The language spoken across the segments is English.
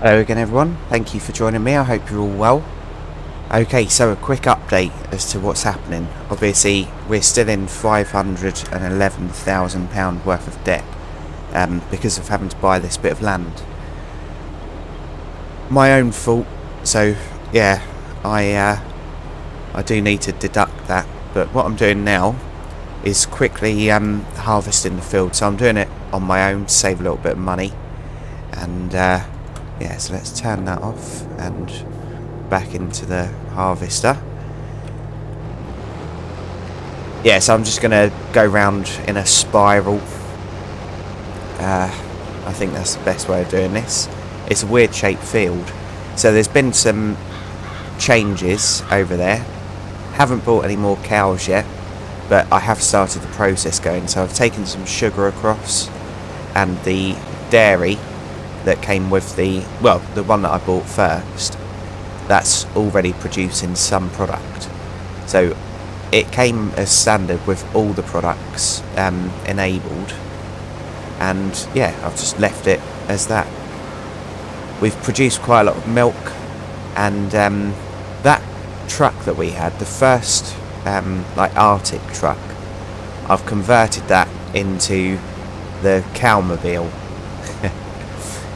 Hello again everyone, thank you for joining me, I hope you're all well. Okay, so a quick update as to what's happening. Obviously, we're still in £511,000 worth of debt because of having to buy this bit of land. My own fault, so yeah, I do need to deduct that, but what I'm doing now is quickly harvesting the field, so I'm doing it on my own to save a little bit of money. And yeah, so let's turn that off and back into the harvester. Yeah, so I'm just going to go round in a spiral. I think that's the best way of doing this. It's a weird shaped field. So there's been some changes over there. Haven't bought any more cows yet, but I have started the process going. So I've taken some sugar across, and the dairy that came with the one that I bought first, that's already producing some product. So it came as standard with all the products enabled, and yeah, I've just left it as that. We've produced quite a lot of milk, and that truck that we had, the first like Arctic truck, I've converted that into the cowmobile.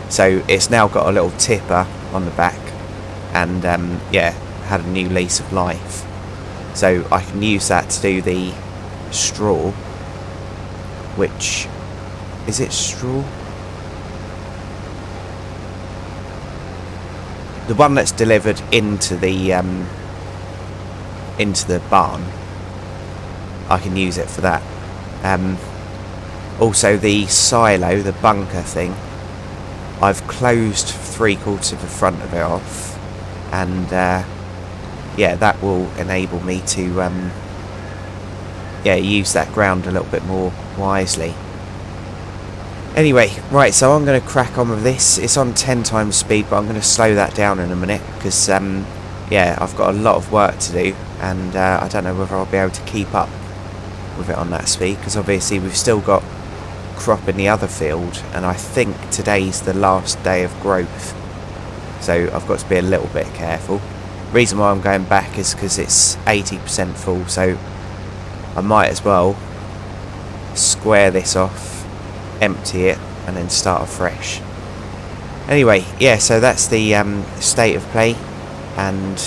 So it's now got a little tipper on the back, and yeah, had a new lease of life. So I can use that to do the straw, which, is it straw? The one that's delivered into the barn, I can use it for that. Also the silo, the bunker thing, I've closed 3/4 of the front of it off, and yeah, that will enable me to yeah, use that ground a little bit more wisely. Anyway, right, so I'm going to crack on with this. It's on 10 times speed, but I'm going to slow that down in a minute because yeah, I've got a lot of work to do, and I don't know whether I'll be able to keep up with it on that speed, because obviously we've still got crop in the other field, and I think today's the last day of growth, so I've got to be a little bit careful. Reason why I'm going back is because it's 80% full, so I might as well square this off, empty it, and then start afresh. Anyway, yeah, so that's the state of play, and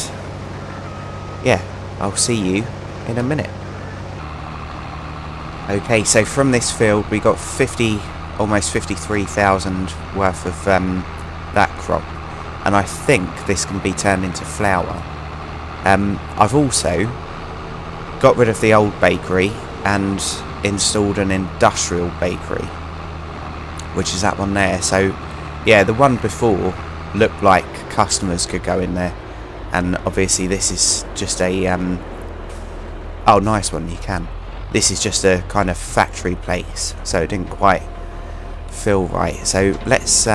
yeah, I'll see you in a minute. Okay, so from this field we got almost 53,000 worth of that crop, and I think this can be turned into flour. I've also got rid of the old bakery and installed an industrial bakery, which is that one there. So yeah, the one before looked like customers could go in there, and obviously this is just a oh, nice one, you can. This is just a kind of factory place, so it didn't quite feel right. So let's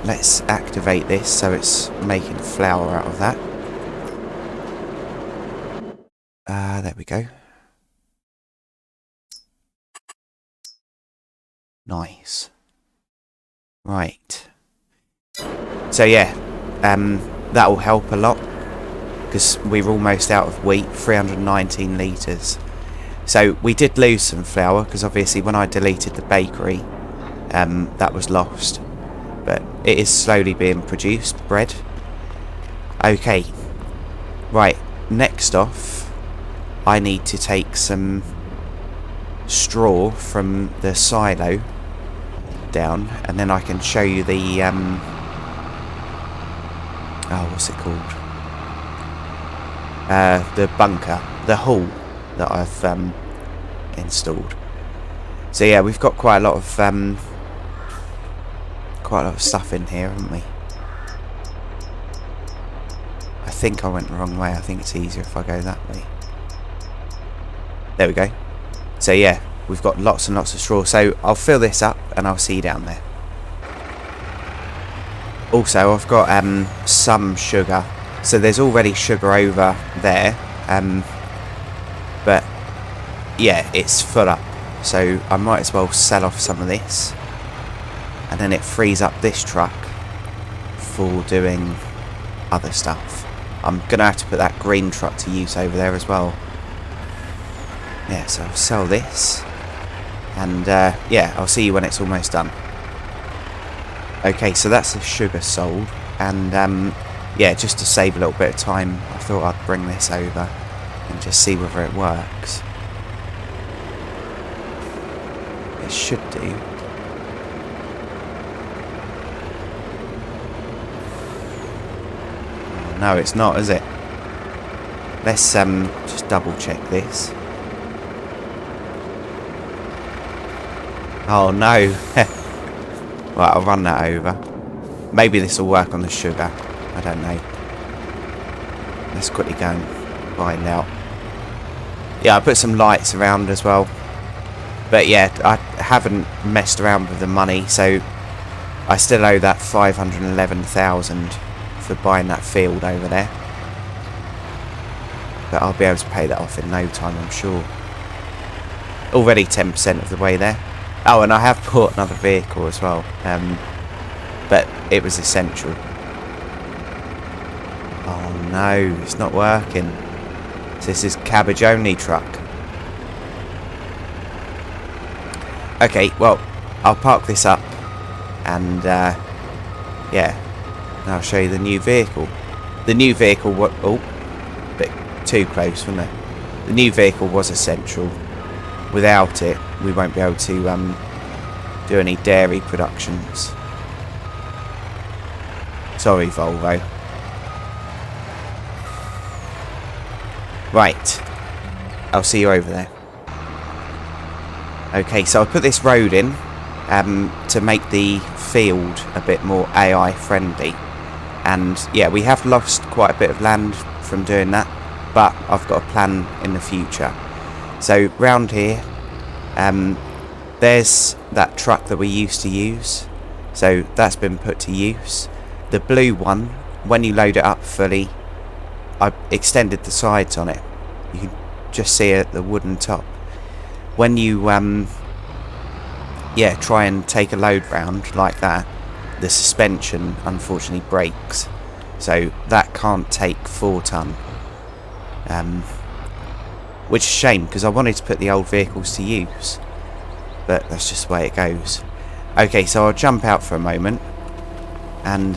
let's activate this so it's making flour out of that. There we go. Nice. Right. So yeah, that will help a lot, because we're almost out of wheat, 319 litres. So we did lose some flour, because obviously when I deleted the bakery, that was lost. But it is slowly being produced, bread. Okay, right, next off, I need to take some straw from the silo down, and then I can show you the, oh, what's it called? The bunker, the hull that I've installed. So yeah, we've got quite a lot of stuff in here, haven't we? I think I went the wrong way. I think it's easier if I go that way. There we go. So yeah, we've got lots and lots of straw. So I'll fill this up and I'll see you down there. Also, I've got some sugar. So there's already sugar over there, but yeah, it's full up, so I might as well sell off some of this. and then it frees up this truck for doing other stuff. I'm gonna have to put that green truck to use over there as well. Yeah, so I'll sell this, and yeah, I'll see you when it's almost done. Okay, so that's the sugar sold, and yeah, just to save a little bit of time, I thought I'd bring this over and just see whether it works. It should do. Oh, no, it's not, is it? Let's just double check this. Oh no. Right, I'll run that over. Maybe this will work on the sugar. I don't know. Let's quickly go and find out. Yeah, I put some lights around as well. But yeah, I haven't messed around with the money, so I still owe that 511,000 for buying that field over there. But I'll be able to pay that off in no time, I'm sure. Already 10% of the way there. Oh, and I have bought another vehicle as well. But it was essential. Oh no, it's not working. So this is cabbage only truck. Okay, well, I'll park this up, and yeah, I'll show you the new vehicle. The new vehicle, oh, bit too close, wasn't it? The new vehicle was essential. Without it, we won't be able to do any dairy productions. Sorry, Volvo. Right, I'll see you over there. Okay, so I put this road in to make the field a bit more AI friendly, and yeah, we have lost quite a bit of land from doing that, but I've got a plan in the future. So round here, there's that truck that we used to use, so that's been put to use. The blue one, when you load it up fully, I extended the sides on it. You can just see it, the wooden top. When you yeah, try and take a load round like that, the suspension unfortunately breaks, so that can't take 4 ton, which is a shame because I wanted to put the old vehicles to use, but that's just the way it goes. Okay, so I'll jump out for a moment and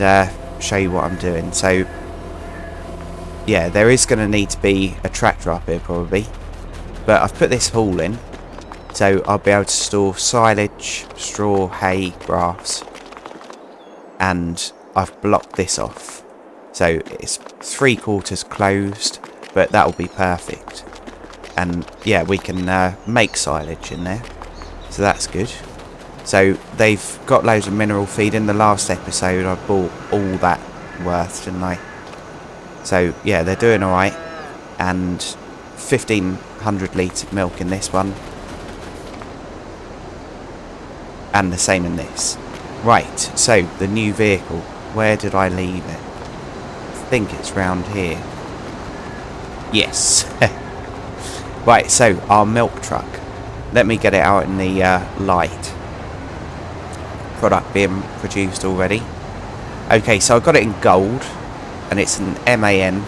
show you what I'm doing. So yeah, there is going to need to be a tractor up here probably, but I've put this haul in, so I'll be able to store silage, straw, hay, grass, and I've blocked this off, so it's 3/4 closed, but that will be perfect. And yeah, we can make silage in there, so that's good. So they've got loads of mineral feed. In the last episode I bought all that worth, didn't I? So yeah, they're doing alright, and 1,500 litres of milk in this one, and the same in this. Right, so the new vehicle, where did I leave it? I think it's round here. Yes. Right, so our milk truck. Let me get it out in the light. Product being produced already. Okay, so I've got it in gold, and it's an MAN.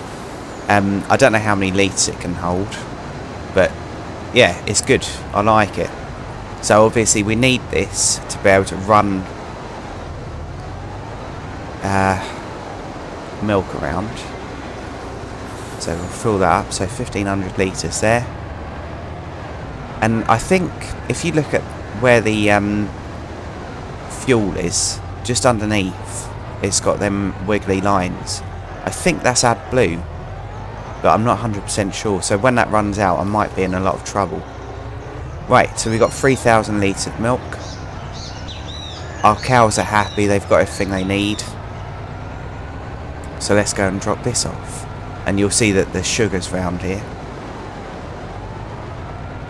I don't know how many litres it can hold, but yeah, it's good. I like it. So obviously we need this to be able to run milk around. So we'll fill that up. So 1,500 litres there. And I think if you look at where the fuel is, just underneath, it's got them wiggly lines. I think that's AdBlue, but I'm not 100% sure. So when that runs out, I might be in a lot of trouble. Right, so we've got 3,000 litres of milk. Our cows are happy, they've got everything they need. So let's go and drop this off. And you'll see that the sugar's round here.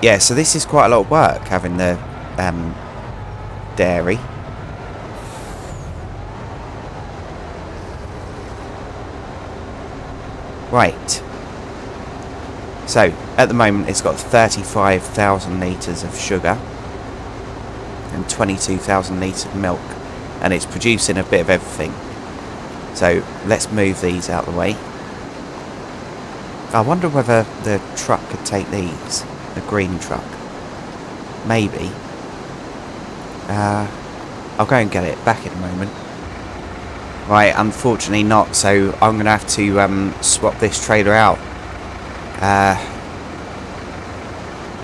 Yeah, so this is quite a lot of work, having the dairy. Right. So, at the moment it's got 35,000 litres of sugar and 22,000 litres of milk. and it's producing a bit of everything. So let's move these out of the way. I wonder whether the truck could take these, the green truck. Maybe. I'll go and get it back in a moment. Right, unfortunately not, so I'm going to have to swap this trailer out.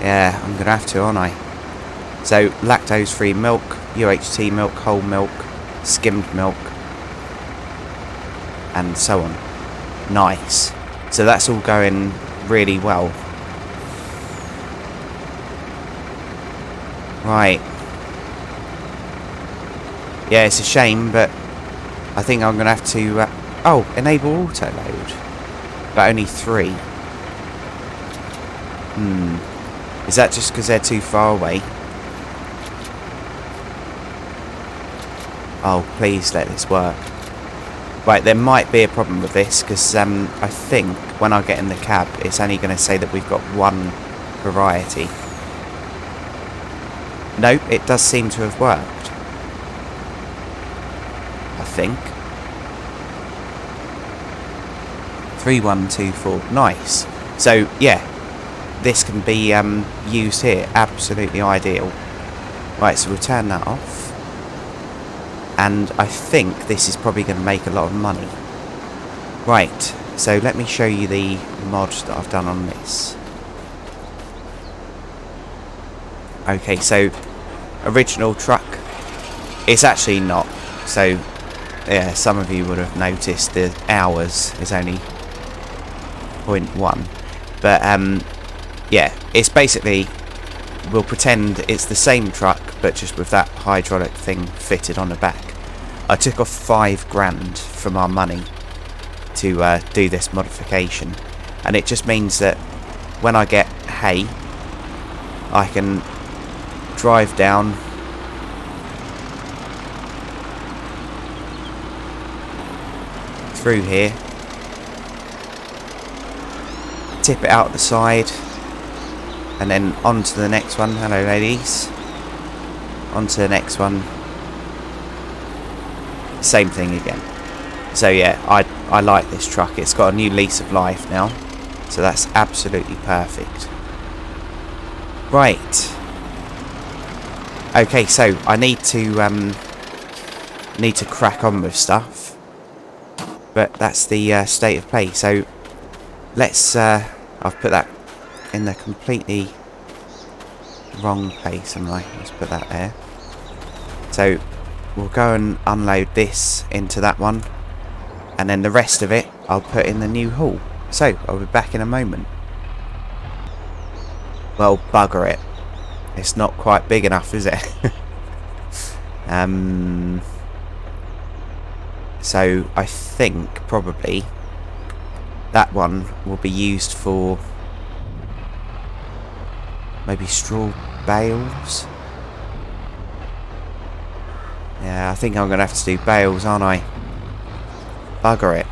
Yeah, I'm going to have to, aren't I? So, lactose-free milk, UHT milk, whole milk, skimmed milk, and so on. Nice. So that's all going really well. Right. Yeah, it's a shame, but I think I'm going to have to... oh, enable auto load. But only 3. Is that just because they're too far away? Oh, please let this work. Right, there might be a problem with this, because I think when I get in the cab, it's only going to say that we've got one variety. No, it does seem to have worked. I think. 3124. Nice. So, yeah. This can be used here. Absolutely ideal. Right, so we'll turn that off. And I think this is probably going to make a lot of money. Right, so let me show you the mod that I've done on this. Okay, so original truck. It's actually not. So, yeah, some of you would have noticed the hours is only 0.1. But, yeah, it's basically, we'll pretend it's the same truck, but just with that hydraulic thing fitted on the back. I took off 5 grand from our money to do this modification, and it just means that when I get hay, I can drive down through here, tip it out the side, and then on to the next one. Hello ladies. On to the next one. Same thing again. So yeah, I like this truck. It's got a new lease of life now, so that's absolutely perfect. Right. Okay, so I need to crack on with stuff, but that's the state of play. So let's. I've put that in the completely wrong place, haven't I? Let's put that there. So we'll go and unload this into that one, and then the rest of it I'll put in the new haul. So I'll be back in a moment. Well, bugger it. It's not quite big enough, is it? So I think probably that one will be used for maybe straw bales. Yeah, I think I'm going to have to do bales, aren't I? Bugger it.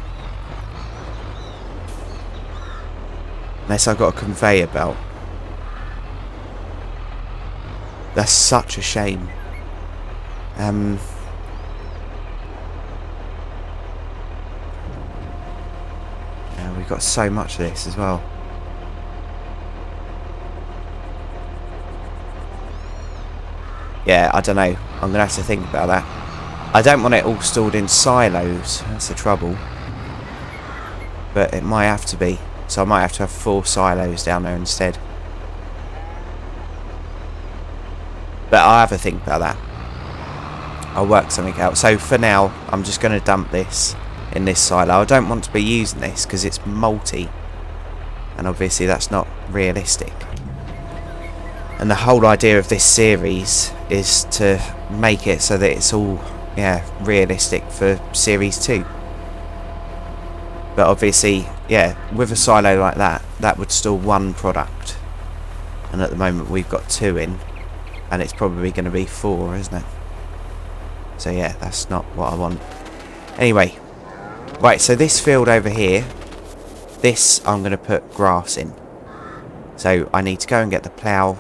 Unless I've got a conveyor belt. That's such a shame. Yeah, we've got so much of this as well. Yeah, I don't know. I'm going to have to think about that. I don't want it all stored in silos. That's the trouble. But it might have to be. So I might have to have 4 silos down there instead. But I'll have a think about that. I'll work something out. So for now, I'm just going to dump this in this silo. I don't want to be using this because it's multi. And obviously that's not realistic. And the whole idea of this series is to make it so that it's all, yeah, realistic for series 2. But obviously, yeah, with a silo like that, that would store 1 product. And at the moment we've got 2 in. And it's probably going to be 4, isn't it? So yeah, that's not what I want. Anyway, right, so this field over here, this I'm going to put grass in. So I need to go and get the plough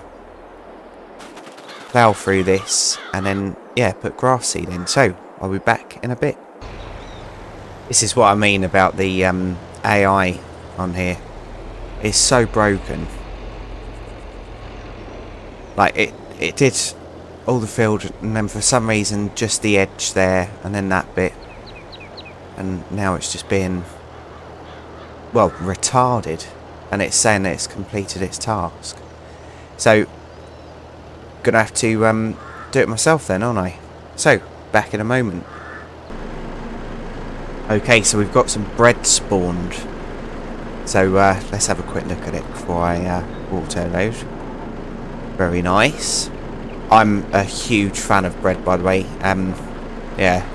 through this, and then, yeah, put grass seed in. So, I'll be back in a bit. This is what I mean about the AI on here. It's so broken. Like, it did all the field, and then for some reason just the edge there, and then that bit. And now it's just being, well, retarded. And it's saying that it's completed its task. So, gonna have to do it myself then, aren't I? So, back in a moment. Okay, so we've got some bread spawned. So, let's have a quick look at it before I auto load. Very nice. I'm a huge fan of bread, by the way. Yeah.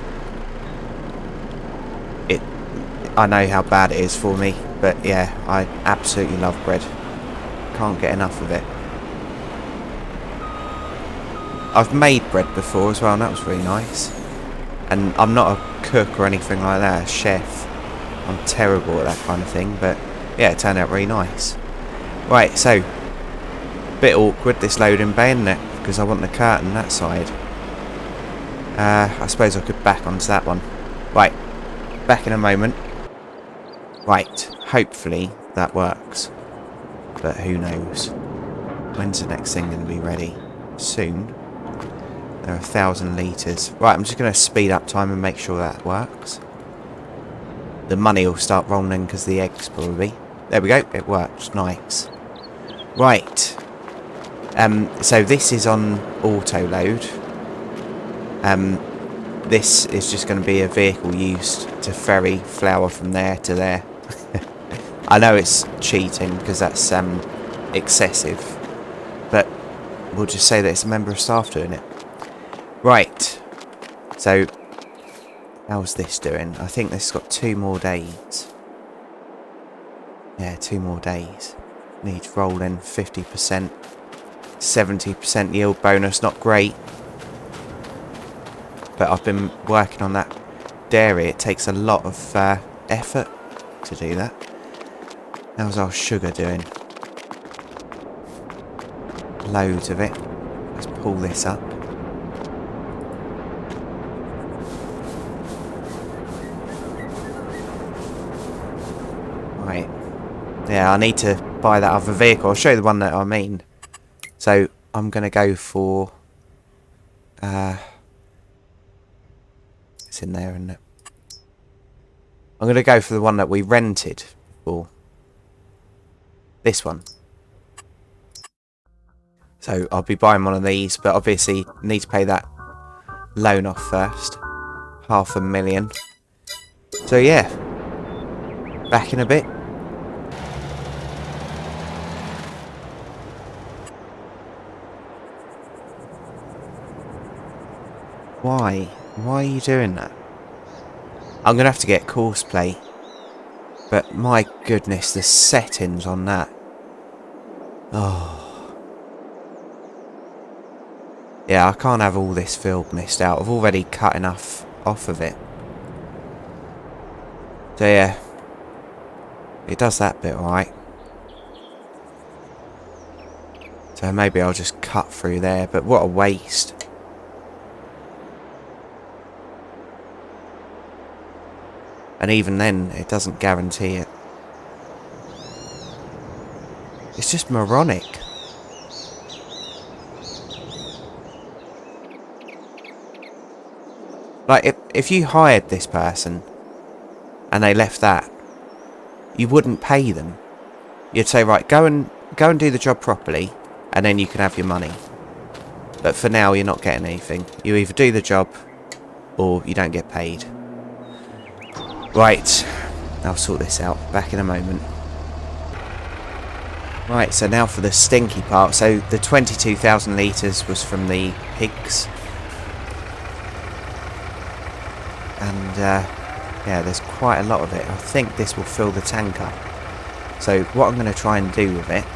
I know how bad it is for me, but yeah, I absolutely love bread. Can't get enough of it. I've made bread before as well, and that was really nice. And I'm not a cook or anything like that, a chef. I'm terrible at that kind of thing, but yeah, it turned out really nice. Right, so, bit awkward this loading bay, isn't it? Because I want the curtain that side. I suppose I could back onto that one. Right, back in a moment. Right, hopefully that works. But who knows? When's the next thing going to be ready? Soon. There are 1,000 litres. Right, I'm just going to speed up time and make sure that works. The money will start rolling because the eggs probably. There we go, it works. Nice. Right. So this is on auto load. This is just going to be a vehicle used to ferry flour from there to there. I know it's cheating because that's excessive, but we'll just say that it's a member of staff doing it. Right. So how's this doing? I think this has got 2 more days. Yeah, 2 more days. Needs rolling 50%. 70% yield bonus, not great. But I've been working on that dairy. It takes a lot of effort to do that. How's our sugar doing? Loads of it. Let's pull this up. Right. Yeah, I need to buy that other vehicle. I'll show you the one that I mean. So, I'm going to go for... it's in there, isn't it? I'm going to go for the one that we rented for. This one. So, I'll be buying one of these, but obviously need to pay that loan off first. 500,000. So, yeah. Back in a bit. Why? Why are you doing that? I'm going to have to get Courseplay. But my goodness, the settings on that. Oh. Yeah, I can't have all this field missed out. I've already cut enough off of it. So yeah. It does that bit alright. So maybe I'll just cut through there. But what a waste. And even then, it doesn't guarantee it. It's just moronic. Like, if you hired this person and they left that, you wouldn't pay them. You'd say, right, go and do the job properly, and then you can have your money. But for now, you're not getting anything. You either do the job, or you don't get paid. Right, I'll sort this out. Back in a moment. Right, so now for the stinky part. So the 22,000 litres was from the pigs. And yeah, there's quite a lot of it. I think this will fill the tank up. So what I'm going to try and do with it,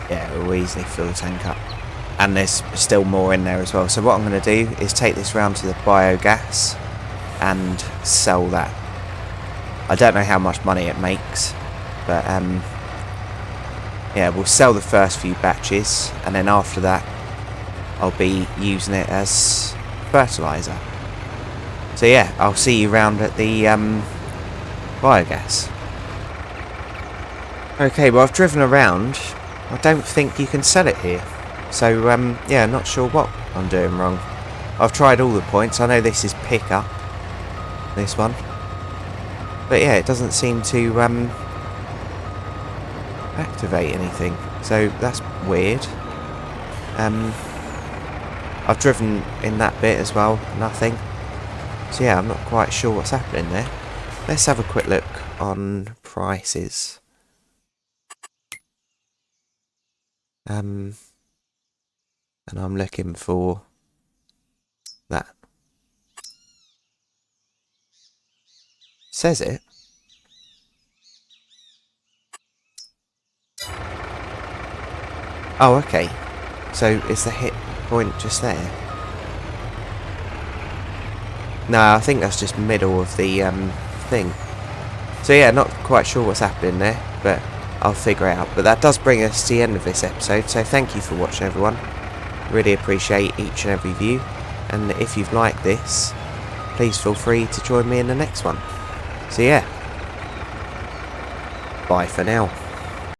yeah, it will easily fill the tank up. And there's still more in there as well. So what I'm going to do is take this round to the biogas and sell that. I don't know how much money it makes, but yeah, we'll sell the first few batches, and then after that I'll be using it as fertiliser. So yeah, I'll see you round at the biogas. Okay, well I've driven around. I don't think you can sell it here. So yeah, not sure what I'm doing wrong. I've tried all the points. I know this is pick up, this one. But yeah, it doesn't seem to activate anything. So that's weird. I've driven in that bit as well, nothing. So yeah, I'm not quite sure what's happening there. Let's have a quick look on prices. And I'm looking for that. Says it. Oh, okay. So is the hit point just there? No, I think that's just middle of the thing. So yeah, not quite sure what's happening there, but I'll figure it out. But that does bring us to the end of this episode, so thank you for watching, everyone. Really appreciate each and every view, and if you've liked this, please feel free to join me in the next one. So yeah, bye for now.